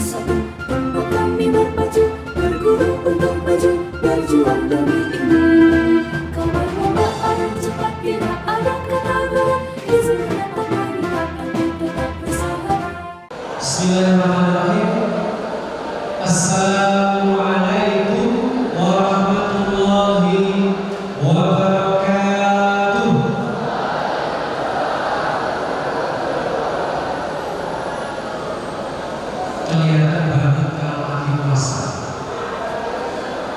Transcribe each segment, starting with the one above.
bersatu, membuat kami berpacu, berguru untuk maju, berjuang demi ini. Kawan muda ada cepat, tidak ada kata berat, izinkan Allah akan tetap bersahabat. Bismillahirrahmanirrahim. Assalamualaikum warahmatullahi wabarakatuh. Kelihatan banget kalau lagi puasa.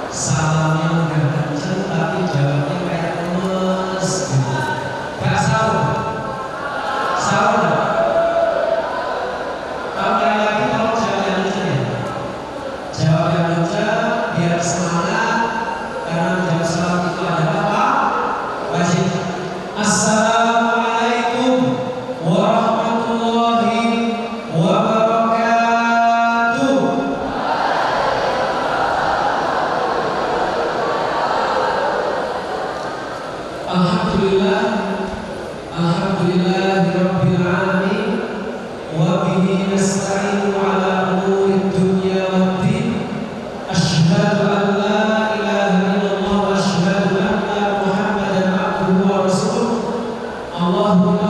Salamnya udah kenceng tapi jawabnya kayak lemes gitu. Gak sahur. Sahur gak? Kalau lagi kalau jawab yang lucu ya. Jawab yang lucu biar semangat, karena menjawab salam itu adalah apa? Wajib. Assalamualaikum warahmatullahi wabarakatuh. Alhamdulillah, alhamdulillahirabbil alamin. وبه نستعين على أمور الدنيا والدين أشهد أن لا إله إلا الله وأشهد أن محمدا عبده ورسوله اللهم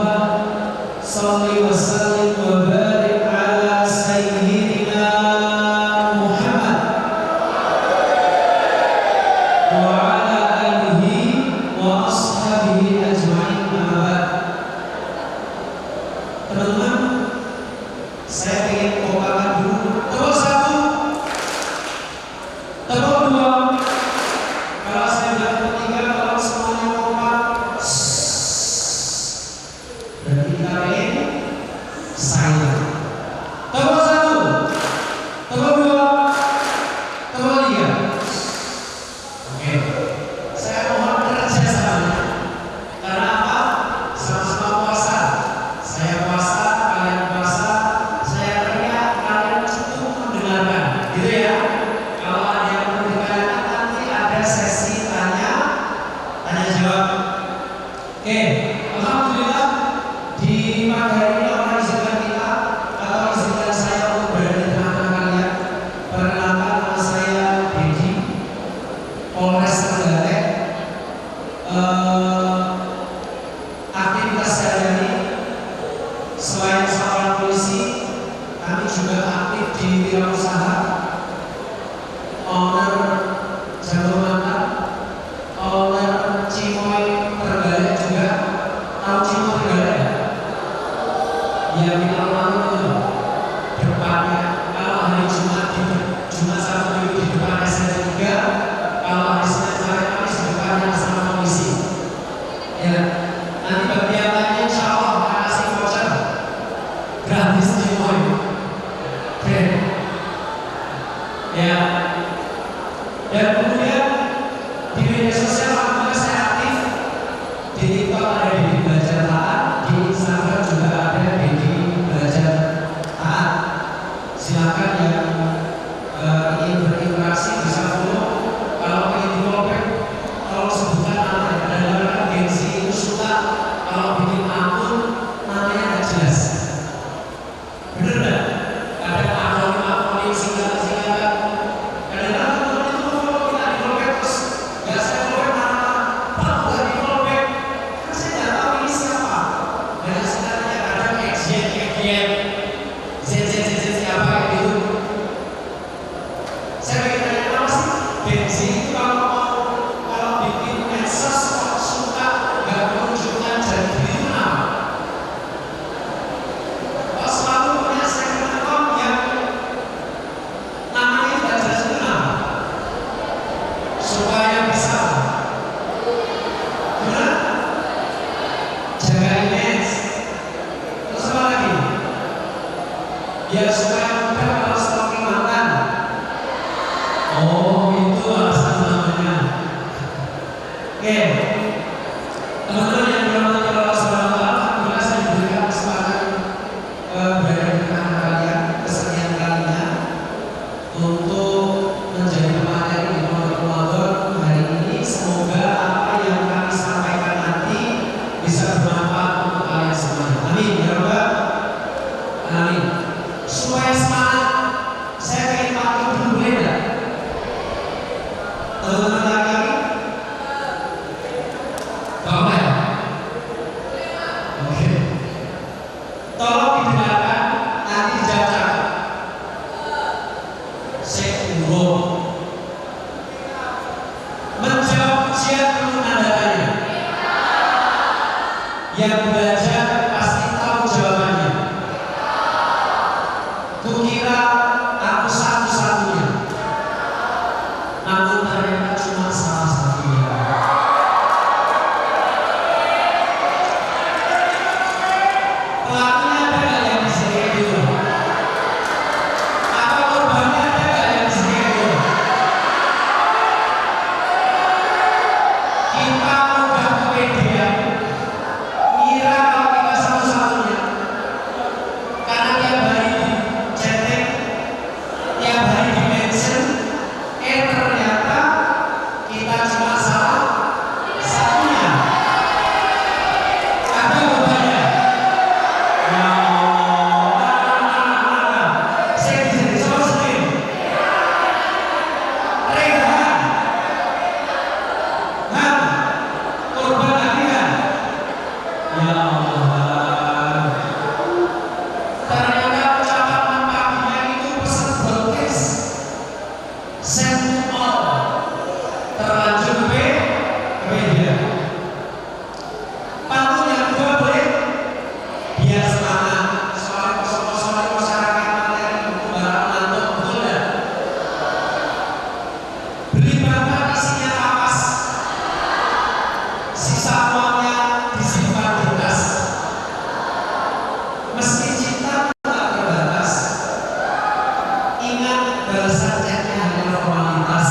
صل وسلم وبارك على سيدنا محمد وعلى آله وأصحابه أجمعين. Teman-teman, saya ingin kompakan dulu. Tepuk satu, tepuk dua. Kalau saya bilang tepuk tiga, kalau semuanya kompak, berarti kita ingin saya. Tepuk satu, tepuk dua, tepuk tiga. Oke, saya mohon kerjasamanya. Karena apa? Sama-sama puasa. Saya puasa, kalian puasa. Gitu ya. Kalau ada yang perlu ditanyakan nanti ada sesi tanya jawab. Oke, alhamdulillah di pagi hari ini Allah izinkan kita atau izinkan saya untuk berada di tengah-tengah kalian. Perkenalkan, nama saya Dedi, Polres Trenggalek. Aktivitas sehari-hari selain seorang polisi, kami juga aktif di wirausaha, owner Jago Mantap, owner Cimoy Trenggalek juga. Tahu Cimoy Trenggalek ya? Ya, kita malam itu depannya. Kalau hari Jumat Sabtu Minggu di depan SN3, kalau hari Senin sampai Kamis di depannya asrama polisi. Ya, nanti bagi yang lainnya insya Allah akan kasih voucher gratis Cimoy. Oke. Ya. Dan kemudian di media sosial alhamdulillah saya aktif. Di TikTok ada Dedi Belajar Taat, di Instagram juga ada Dedi Belajar Taat. Silakan yang ingin berinteraksi bisa follow. Kalau ingin di follow, kalau sebutkan nama ya. Kadang-kadang gengsi itu suka kalau bikin akun namanya nggak jelas. Bener nggak? Ada akun singkat-singkat. Kadang-kadang teman-teman itu follow kita di follow terus nggak saya follow nama Pak bukan di follow kan saya nggak tahu ini siapa. Dan sebenarnya kadang Z siapa kayak gitu. Saya pengen tanya nama sih balasan chatnya hanya formalitas.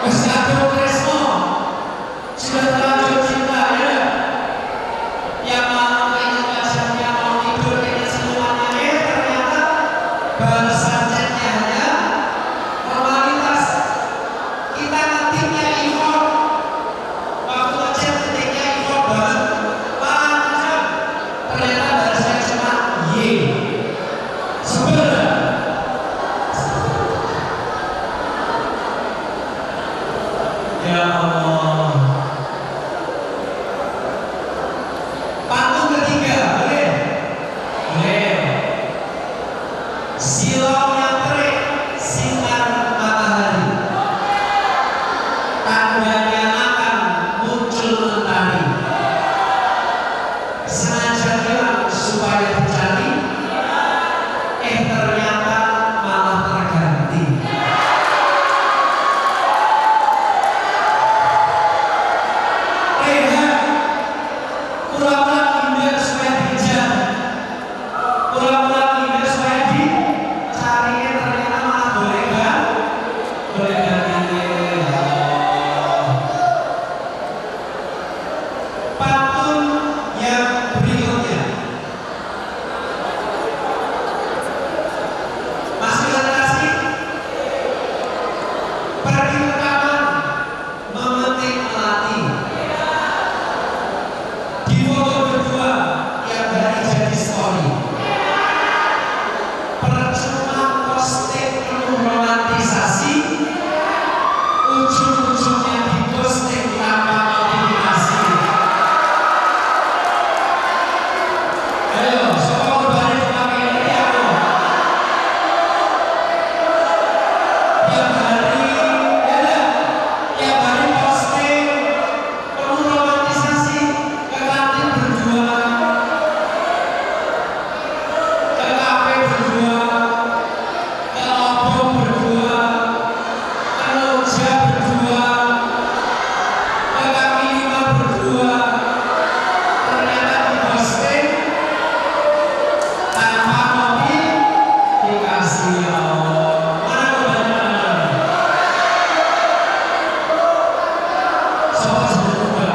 Bersatu Tresno sudah terlanjur cinta ya. Yang mau ingat pacarnya mau tidur dengan semuanya, ternyata balasan chatnya hanya formalitas. Kita ngetiknya effort, waktu ngechat ketiknya effort banget, panjang. Ternyata balasannya cuma Y. Sebenarnya ya Allah. Pantun ketiga, boleh? Boleh. Silaunya terik, sinar matahari. Tandanya akan muncul mentari. Sengaja hilang supaya dicari, ternyata malah terganti. Pura-pura indah supaya dikejar, pura-pura indah supaya dicari, ternyata malah boleh ganti. Pantun yang berikutnya, masih generasi pergi ke taman memetik melati. Di foto berdua yang hari jadi story. Percuma posting penuh romantisasi, ujung-ujungnya di posting tanpa notifikasi. Ayo, siapa berbalik pakai ini aku? Tiap hari, tiap hari posting penuh romantisasi, ke kantin berdua, ke kafe berdua, ke obong berdua, ke loja berdua, ke kaki lima berdua. Ternyata di posting tanpa notifikasi. Ya Allah, mana korbannya? Sobat berdua,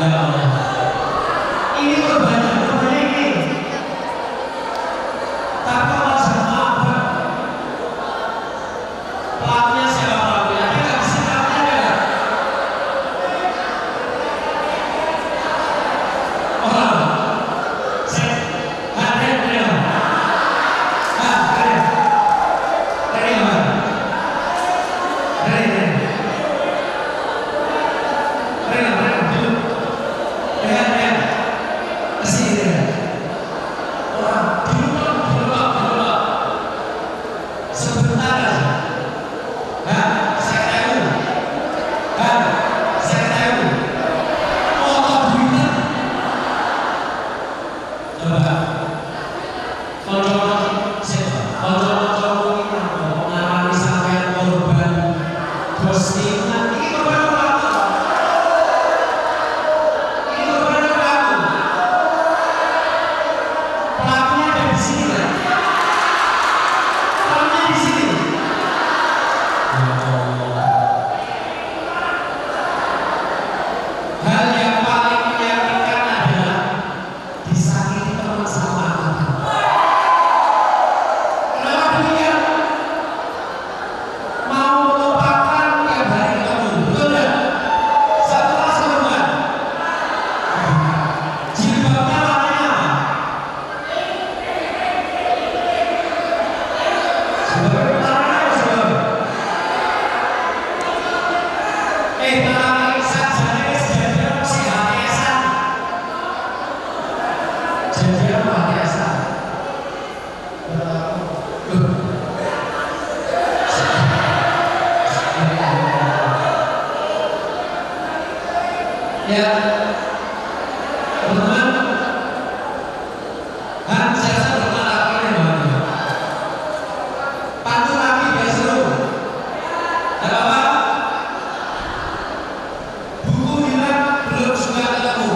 ya Allah. Ini korbannya ini. Tapi malah sama apa? Pelakunya siapa pelakunya? Dia nggak bisa pelakunya ada. Oh, saya hadir. Dari apa? Dari dulu. Lihat. Kesini. Orang dulu. Sebentar aja. Saya tahu. Foto duitnya. Coba. Foto ini mengalami sampai korban postingan. Ini korban pelaku. Pelakunya ada di sini kan? Pelakunya di sini. Hal yang paling menyakitkan adalah disakiti teman sama teman. Kenapa demikian? Mau melupakan tiap hari ketemu, betul nggak? Satu kelas bukan? Jilbabnya warnanya apa? Jilbabnya warnanya apa jilbabnya? Sajane sejadian mesti HTS-an. Jadian apa HTS-an? Ya, teman-teman, saya pernah lakukan yang mana? Pantun lagi biar seru. Ada apa? Buku hilang belum juga ketemu.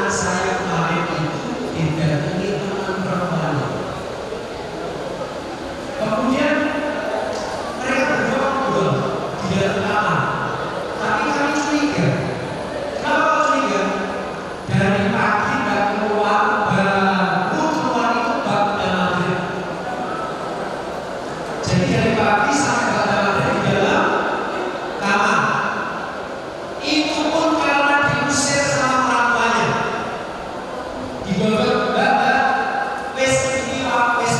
anak saya kemarin itu didatangi teman perempuan. Kemudian mereka berdua ngobrol di dalam kamar. Tapi kami curiga. Kenapa curiga? Dari pagi nggak keluar, baru keluar itu pada maghrib. Jadi dari pagi sampai pada maghrib di dalam kamar. Itu pun karena diusir sama orang tuanya. Dibawa bapak, wes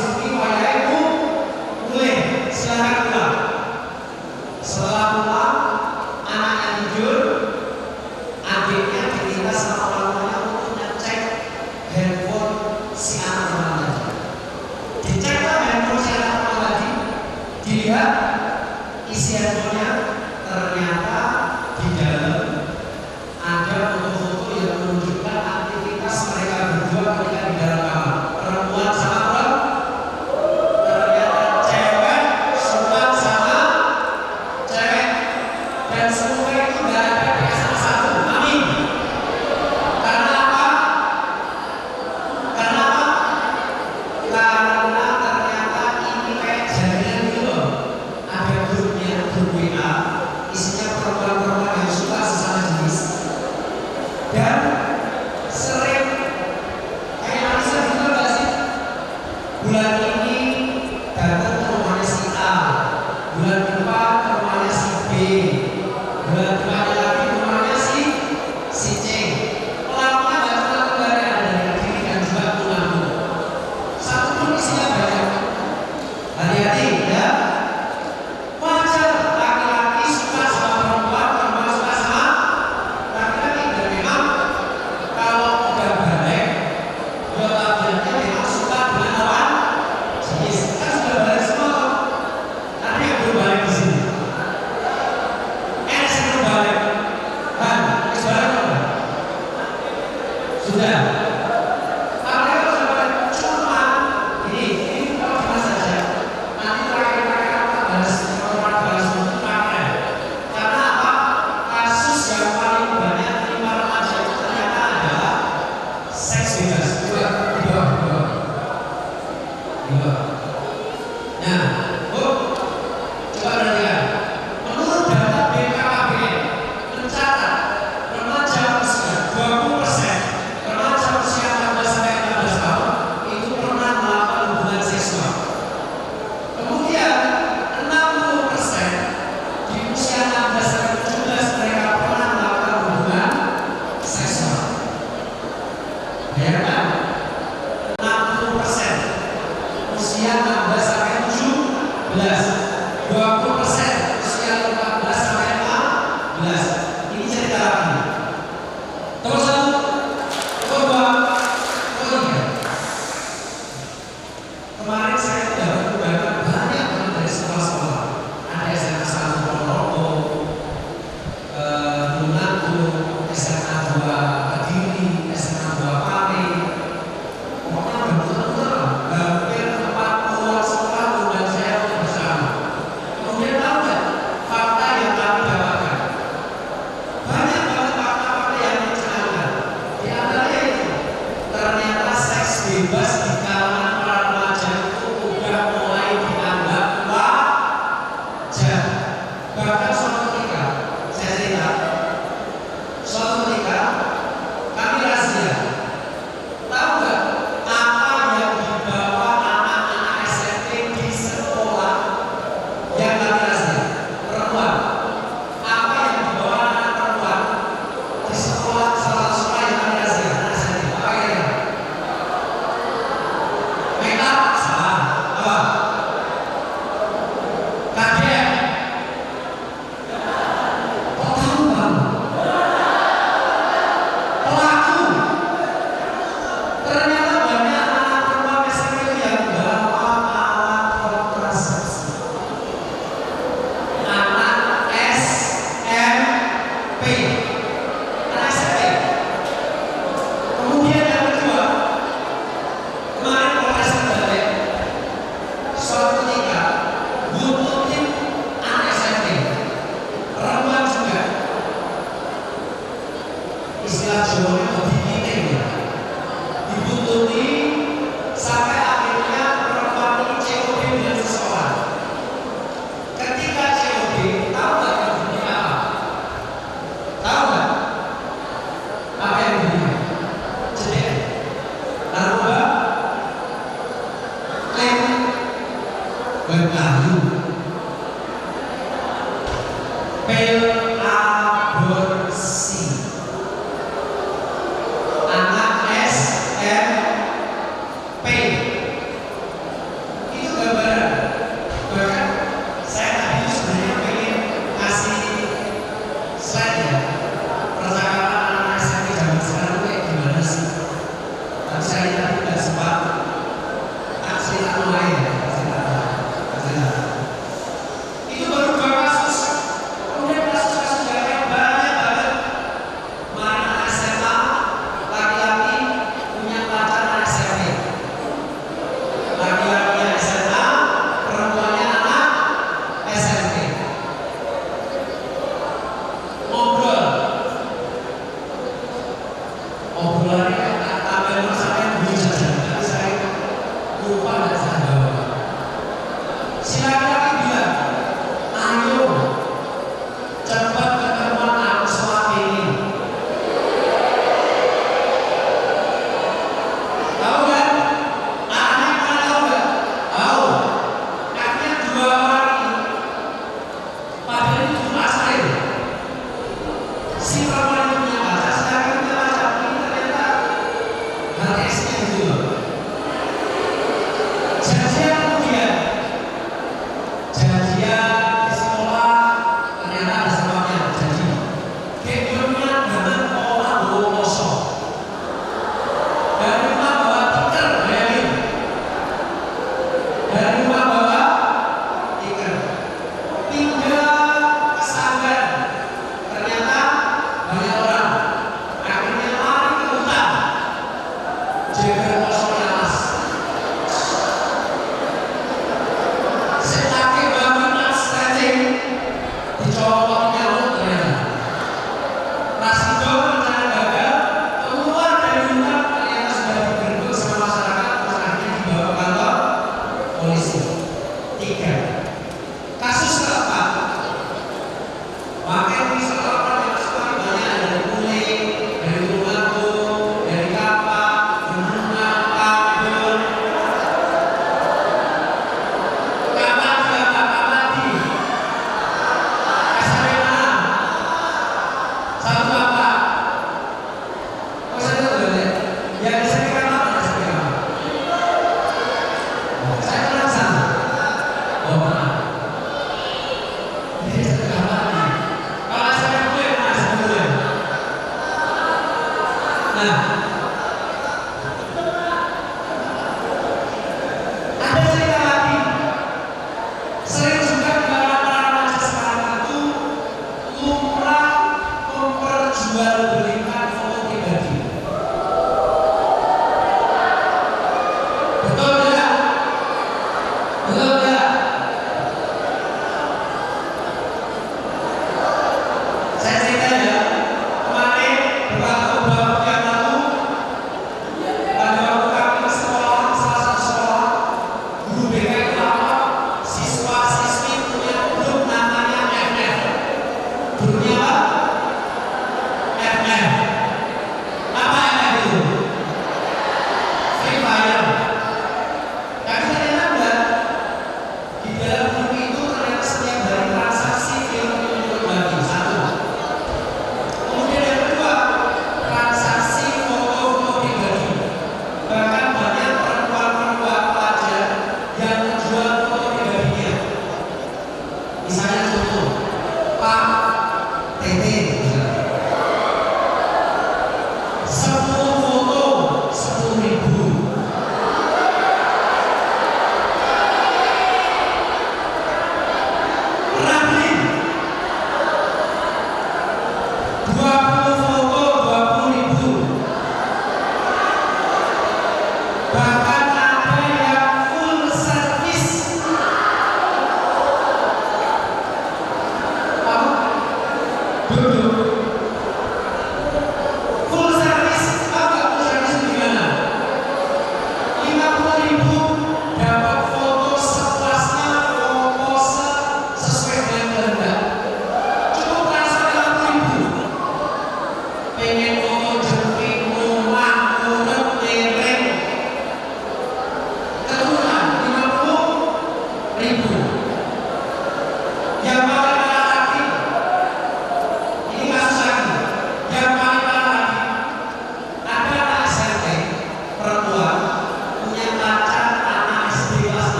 bukti wayaimu mulai silahkan pulang. Setelah pulang, anaknya tidur, adiknya diminta sama orang tuanya untuk ngecek handphone si anak orang tadi. Diceklah handphone si anak orang tadi, dilihat isi handphonenya, ternyata di dalam ada foto-foto yang menunjukkan aktivitas mereka berdua ketika di dalam kamar. Perempuan sama perempuan, ternyata cewek suka sama cewek, dan semua itu nggak ada pasangan satu. Amin. Karena apa? Karena apa? Karena ternyata ini kayak jaringan gitu loh. Ada grupnya, grup WA, isinya perempuan-perempuan yang suka sesama jenis, dan sering kayak Alisa gitu nggak sih? Bulan ini datang ke rumahnya si A, bulan depan ke rumahnya si B, bulan depannya lagi ke rumahnya si C. Pelakunya nggak cuma kembali ada dari kiri dan juga tulang. Satu pun isinya banyak. Hati-hati ya. Wajar laki-laki suka sama perempuan, perempuan suka sama laki-laki, dan memang kalau udah balik, dua tabiatnya memang suka dengan lawan jenis. Kan sudah balik semua kok. Nanti yang belum balik di sini. Sih belum balik. Kan, balik apa? Sudah. Tapi kalau sudah balik, cuma ini kalau cuma saja. Nanti terakhir-terakhir apa balas untuk pakai. Karena apa? Kasus yang paling banyak terima remaja itu ternyata adalah seks bebas. Di bawah. Nah, coba perhatikan. Menurut data BKKBN mencatat remaja usia 20%, remaja usia 14 sampai 16 tahun itu pernah melakukan hubungan seksual. Kemudian 60% di usia 16 sampai 17 mereka pernah melakukan hubungan seksual. Bayangkan 60% usia 16 sampai 17, 20% usia 14 sampai 15. Ini cerita lagi. Terus coba tiga. Kemarin saya dapat undangan banyak banget dari sekolah-sekolah. Ada SMA 1 Ponorogo, Lunatu, SMA 2 Kediri, SMA 2 Pare,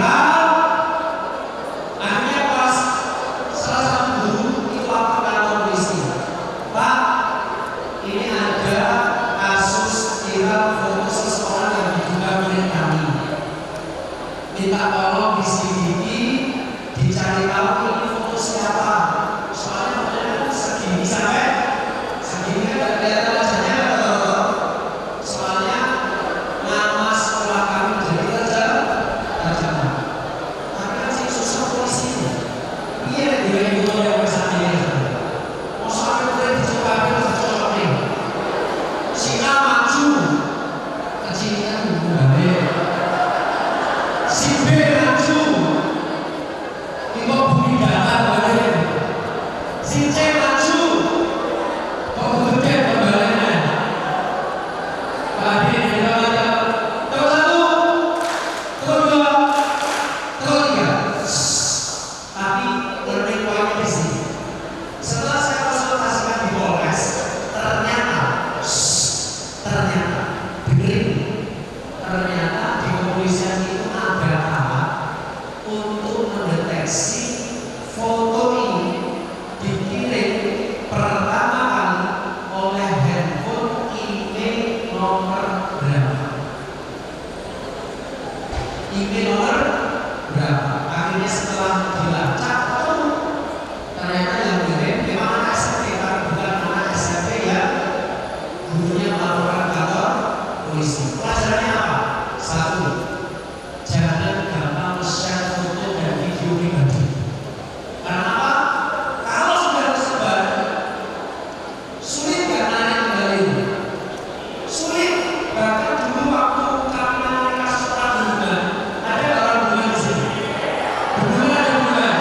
viral. Akhirnya pas salah satu guru itu lapor ke kantor polisi. Pak, ini ada kasus viral foto seseorang yang diduga milik kami. Minta tolong diselidiki, dicari tahu ini foto siapa. Soalnya fotonya kan segini sampai segini kan nggak kelihatan wajahnya. Soalnya nama sekolah kami jadi terjemah. Tapi kan sih susah polisi. Iya dia itu yang bersama dia. Mau sampai boleh dicoba terus cocok nih. Si A maju, kecilnya bener. Si B maju, itu bumi datar bener. Si C maju, kok gede kembaliannya. Tadi dia ada terus satu, terus dua, terus tiga. Tapi learning point di sini. Setelah saya konsultasikan di Polres, ternyata dengerin, ternyata di kepolisian itu ada alat untuk mendeteksi foto ini dikirim pertama kali oleh handphone email nomor berapa. Email nomor berapa? Akhirnya setelah dilacak, ternyata yang kirim memang anak SMP, tapi bukan anak SMP ya. Gurunya melaporkan kantor polisi. Pelajarannya apa? Satu, jangan gampang share foto dan video pribadi. Karena apa? Kalau sudah tersebar, sulit nggak narik kembali. Sulit. Bahkan dulu waktu kami menangani kasus perundungan, ada orang hubungan di sini. Hubungan ada hubungan.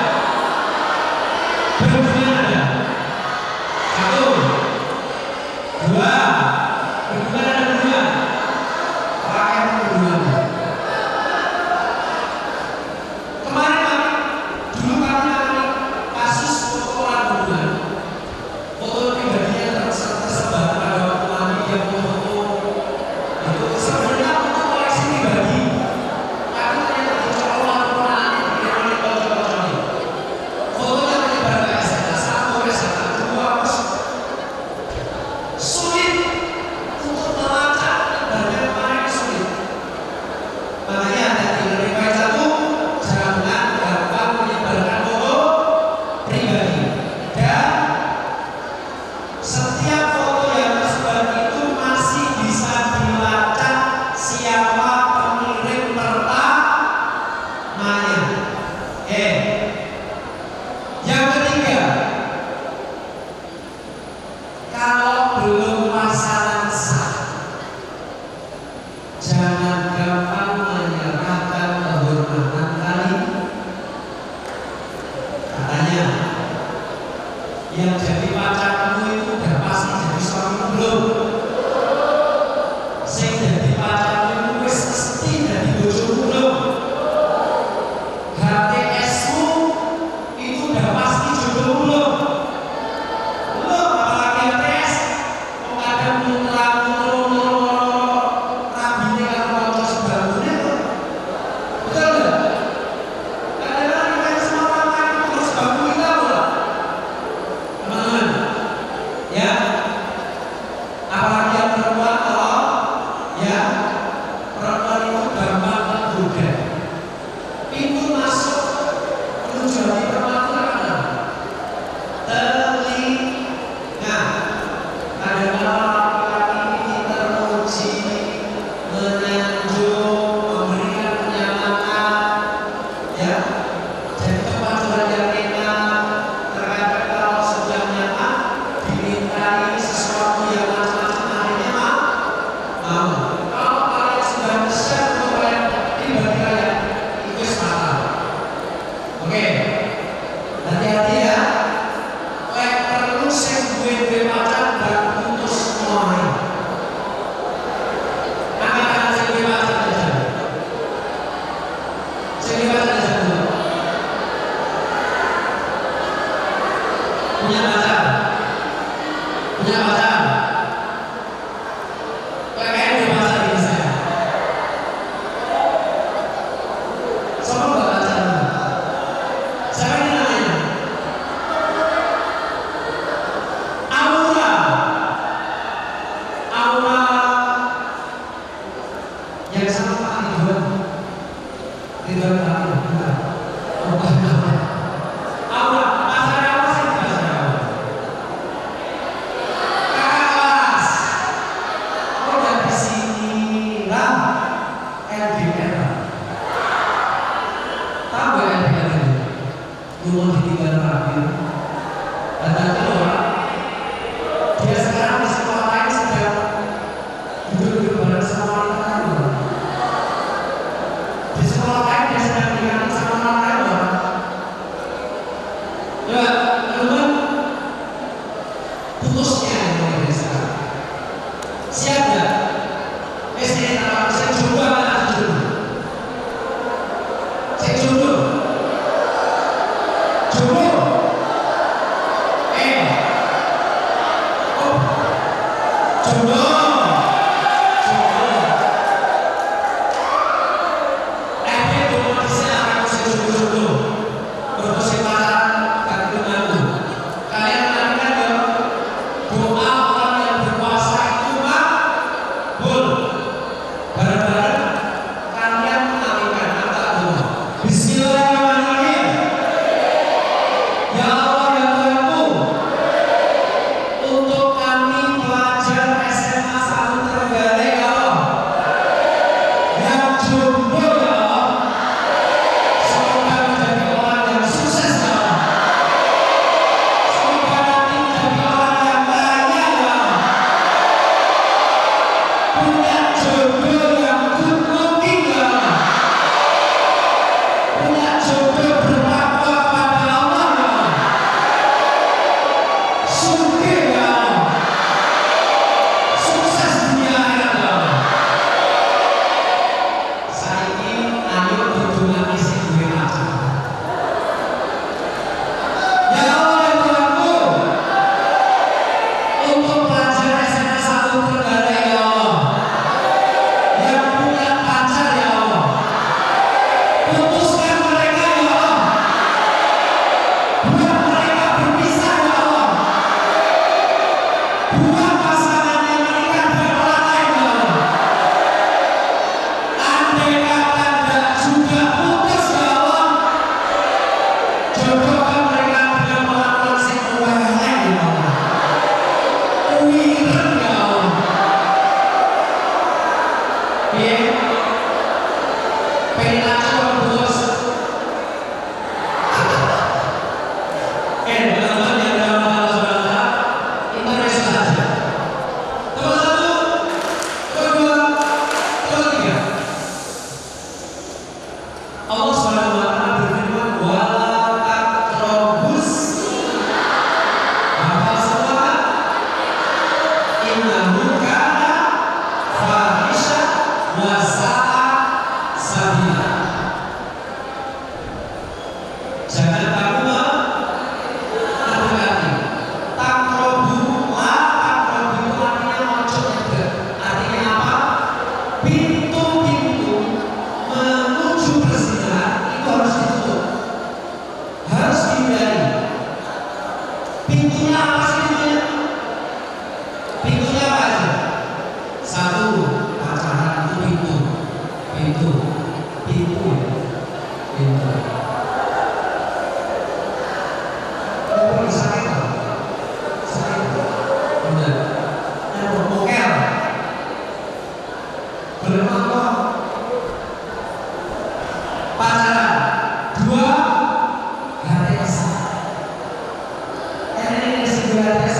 Tidak tahu. Oh, bukan. Apa? Pacarnya apa sih pacarnya apa? Kakak kelas. Oh, dari sini lah. LDR. Tahu gak LDR itu? Rumah ditinggal rapi. Dan tadi orang dia sekarang di sekolah lain sedang duduk bareng sama wanita lain. Di sekolah lain dia sedang diganti sama orang lain. Ya, teman-teman, putusnya yang mulai dari sekarang. Siap nggak? SD tanpa saya coba atau jodoh? Saya jodoh. Jodoh. Oh, jodoh. Pintunya apa sih pintunya? Pintunya apa aja? Satu, pacaran itu pintu. Pintu. Pintu. Pintu. Oh, ini sakit loh. Sakit. Bener. Yang bermokel. Bermokel. Pacaran. Dua, HTS. Ini sebuah HTS.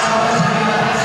Sampai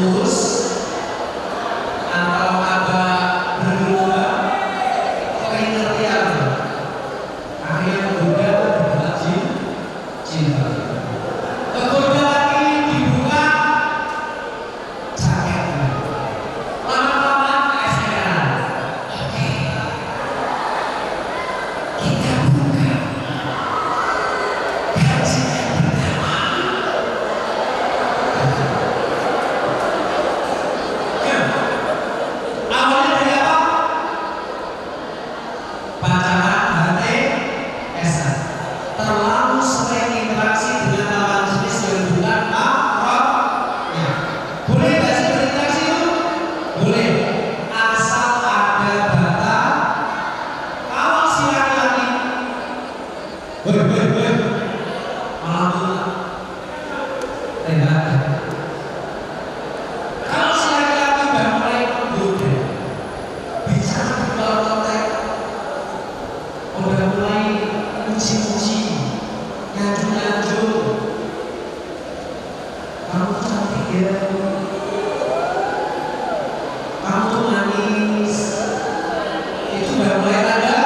lurus atau agak berdua, kayak ngerti apa? Akhirnya bergoda dibuka cinta. Tergoda lagi dibuka jaketnya. Lama-lama keseran. Oke, kita buka gajinya pertama. Ya, awalnya dari apa? Pacaran HTS. Terlalu sering interaksi dengan lawan jenis yang bukan mahramnya. Boleh nggak sih berinteraksi itu? Boleh, asal ada batas. Kalau si laki-laki, boleh, malah tuh, tidak. Kalau si laki-laki udah mulai menggoda, bicara di luar konteks, udah mulai uji-uji, nyanjung-nyanjung, kamu cantik ya, kamu tuh manis, itu udah mulai tanda.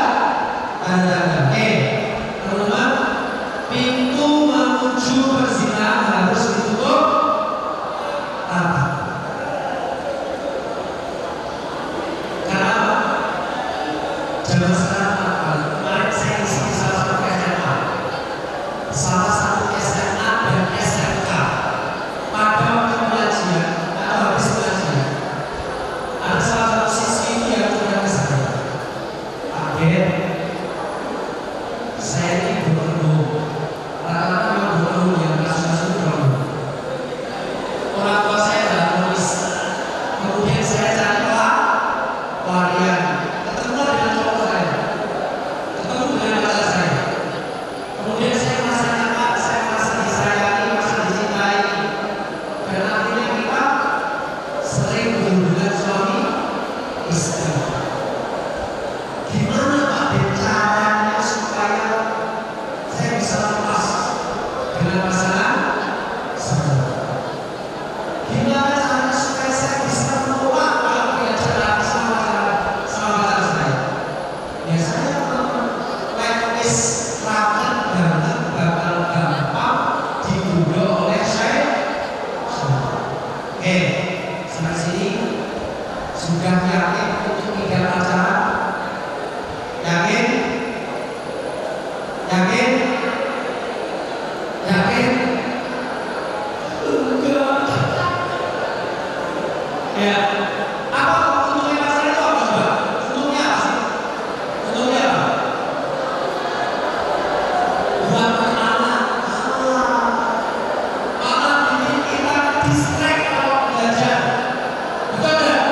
Teman-teman, pintu menuju perzinahan harus ditutup rapat. Karena zaman sekarang kemarin saya isi di salah satu SMA, dan SMK. Pada waktu pengajian atau habis pengajian, ada salah satu siswi yang punya kesan. Akhir, saya ini bertemu rata-rata yang bertemu yang kasus-kasus bertemu. Orang tua saya adalah polis. Kemudian saya cari pelarian, ketemu dengan cowok saya, ketemu dengan pacar saya. Kemudian saya merasa nyaman, saya merasa disayangi, merasa dicintai. Dan akhirnya kita sering berhubungan suami istri. Gimana Pak Den caranya supaya saya bisa lepas dengan pasangan saya? Gimana caranya supaya saya bisa menolak kalau diajak lagi sama pacar saya? Ya saya melewis rakyat banget bakal gampang digoda oleh saya. Oke, sampai sini sudah yakin untuk tidak pacaran? Yakin? Yakin? Yakin? Enggak. Ya. Apa untungnya pacaran itu apa coba? Untungnya apa sih? Untungnya apa? Buat anak. Malah bikin kita distract kalau belajar. Betul nggak?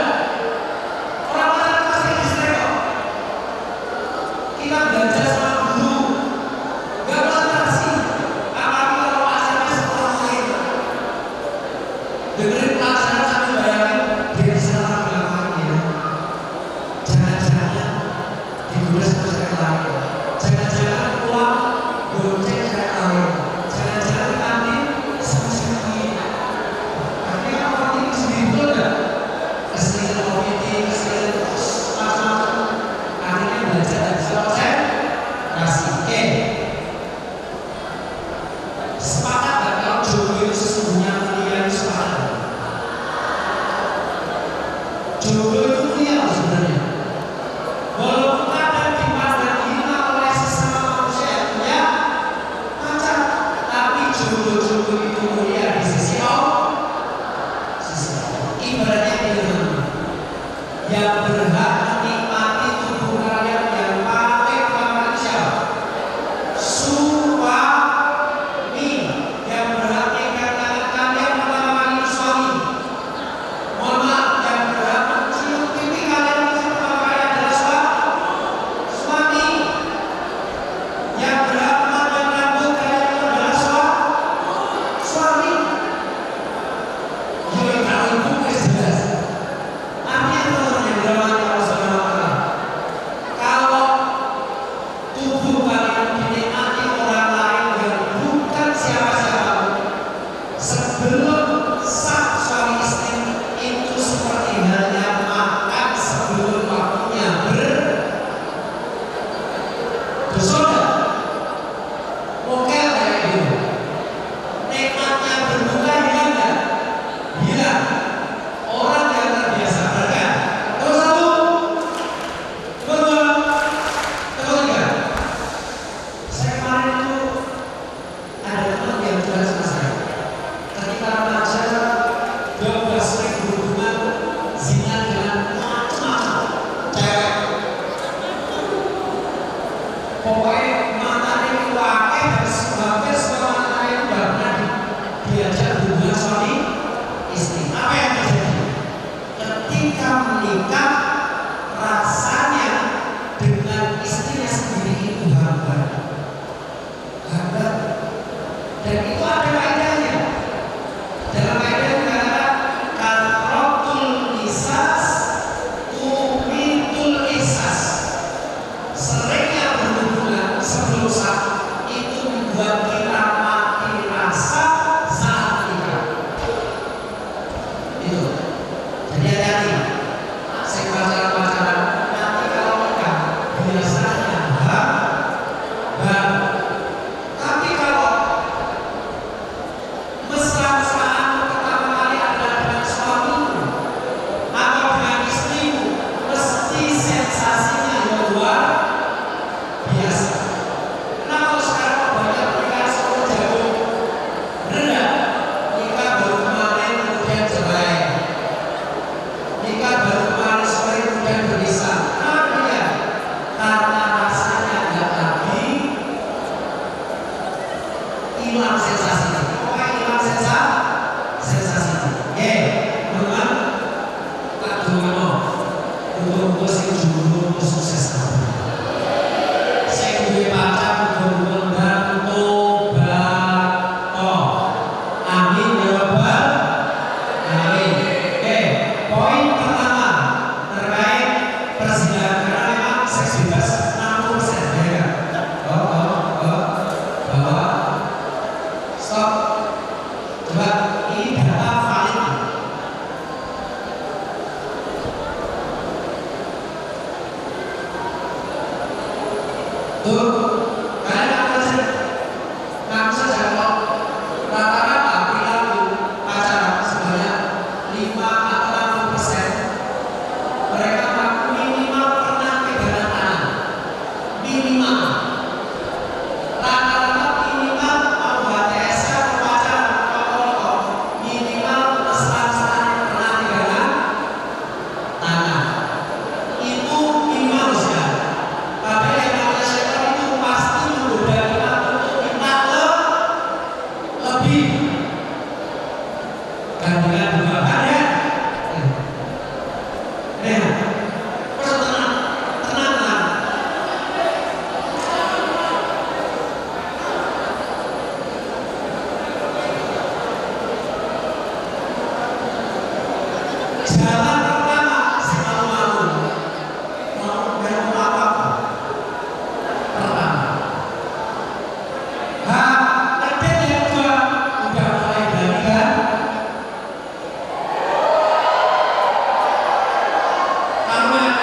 Orang pacaran pasti distract kok. Kita belajar sama guru, nggak konsentrasi. Apalagi kalau pacarnya sekolah lain. Dengerin pelajaran sambil bayangin dia di sana lagi ngapain ya. Jangan-jangan digoda sama cewek lain. Jangan-jangan pulang bonceng cewek lain. Jangan-jangan di kantin sama cewek lain. Akhirnya orang ini sendiri, betul nggak? Keseringan meeting, keseringan terus macam-macam. Akhirnya belajar dan bisa konsentrasi. Oke. Sepakat nggak kalau jodoh itu sesungguhnya mulia itu sepakat? Jodoh itu mulia loh sebenarnya. Walaupun kadang dipandang hina oleh sesama manusia yang punya pacar, tapi jodoh-jodoh itu mulia di sisi Allah. Ibaratnya ini, yang berhak menikmati tubuh kalian yang paling pertama siapa? Suami. Yang berhak menikah tangan kalian pertama kali suami. Mohon maaf, yang berhak mencium pipi kalian pertama kali adalah suami. Yang berhak memandang rambut kalian adalah suami. Ya kalau itu jelas. Artinya teman-teman yang dirahmati Allah menikah rasanya dengan istrinya sendiri itu hambar. Dan itu ada faedahnya. Dalam faedah dikatakan karotul isas umitul isas. Seringnya berhubungan sebelum sah itu membuat kita mati rasa saat nikah. Itu. Jadi hati-hati. Saya pacaran nanti kalau nikah biasanya tapi kalau mesra-mesraan pertama kali adalah dengan suamimu atau dengan istrimu, mesti sensasinya luar biasa. Nah kalau sekarang banyak pernikahan seumur jagung, benar nikah baru kemarin kemudian cerai, nikah baru kemarin sore kemudian berpisah. Kenapa ya? Karena rasanya nggak lagi, hilang sensasinya. Pokoknya hilang sensasinya. Teman-teman, tak dulu untuk sing jumlah sukses kabeh. Sing duwe pacar muga-muga ndang tobat. Amin ya rabbal alamin. Poin pertama terkait perselingkuhan, karena memang seks bebas 60% ya kan? Bahwa stop. Coba ini data valid. Tuh, kalian ngaku saja kok. Rata-rata perilaku pacaran sebanyak 5 atau 60%. Mereka mengaku minimal pernah pegangan tangan. Minimal. Rata-rata minimal mau HTS atau pacaran atau minimal mesra-mesraan pernah pegangan tangan. Itu minimal ya. Padahal yang namanya setan itu pasti menggoda kita untuk minta lebih. Gandengan dua ya. Tenang. Jalan pertama, saya malu-malu. Mau apa? Pertama. Ngedit yang kedua, udah mulai berani kan? Kamu yang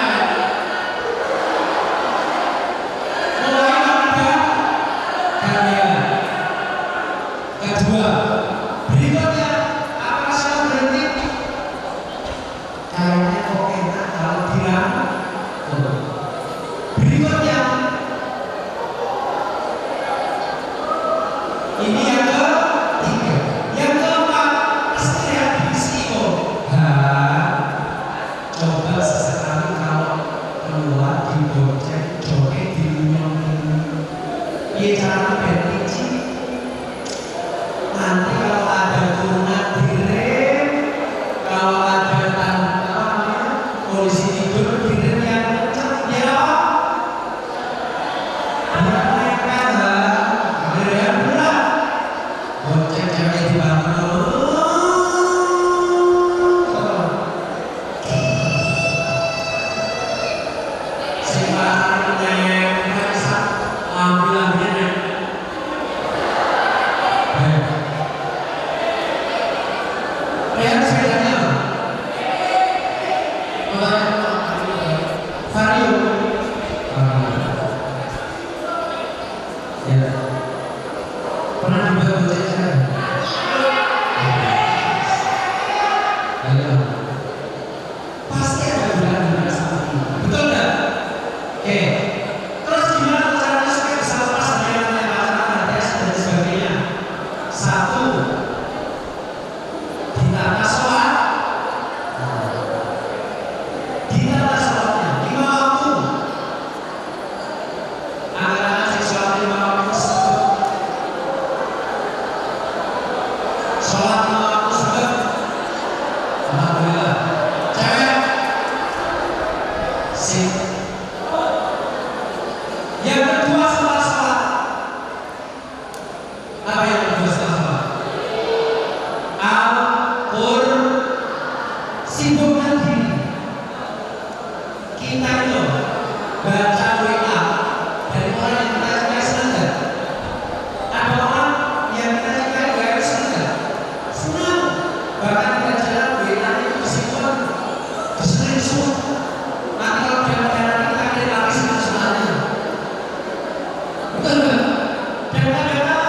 mulai ada gandengan. Kedua, berikutnya apa sudah berhenti? Kayaknya kok enak kalau dirangkul. Berikutnya, ini yang ketiga. Yang keempat, istirahat di psiko. Coba sesekali kalau keluar di gojek, joget di nyong. Iya cara berpikir. Nanti kalau ada turunan direm, kalau ada tanda sibukkan diri. Kita itu baca WA dari orang yang kita cintai senang nggak? Ada orang yang kita cintai gak senang nggak? Senang. Bahkan kita jalan WA itu disimpan, diseling-seling. Nanti kalau dia mendarat kita kirim lagi semuanya. Betul nggak? Dan kadang-kadang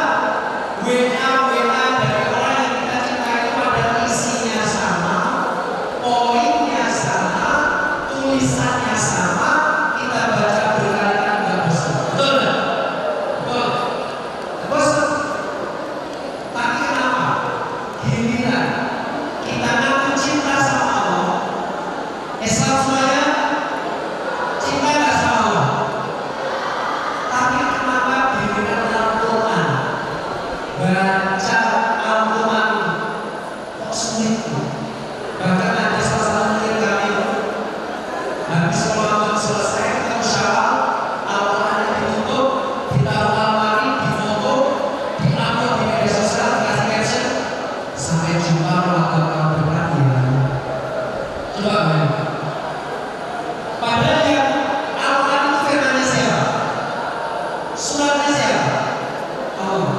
WA dari orang yang kita cintai itu ada isinya sama, poinnya sama, tulisannya sama, kita baca berkali-kali nggak bosan. Betul nggak? Betul. Bosan. Tapi kenapa? Giliran kita ngaku cinta sama Allah, Islam semuanya cinta nggak sama Allah. Tapi kenapa giliran Al-Quran baca Al-Quran kok sulit? Bahkan ada salah satu murid kami habis Ramadan selesai kita musyawarah, Al-Quran ditutup, ditaruh lemari, difoto, diupload di media sosial, dikasih caption, sampai jumpa waktu berkati. Coba bayangkan. Padahal yang Al-Quran itu firmannya siapa? Suratnya siapa? Allah.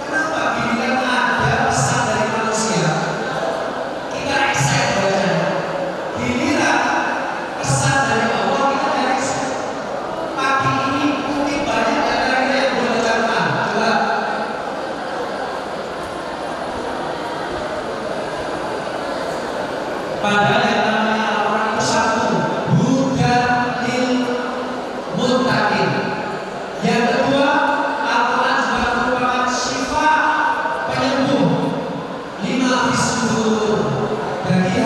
Kenapa giliran ada pesan dari manusia kita excited bacanya? Giliran pesan dari Allah kita tidak excited. Pagi ini mungkin banyak dari kita yang belum baca Quran. Coba. Padahal yang namanya Al-Quran itu satu, hudan lil muttaqin. Yang kedua, Al-Quran juga merupakan syifa, penyembuh lima fis sudur, bagi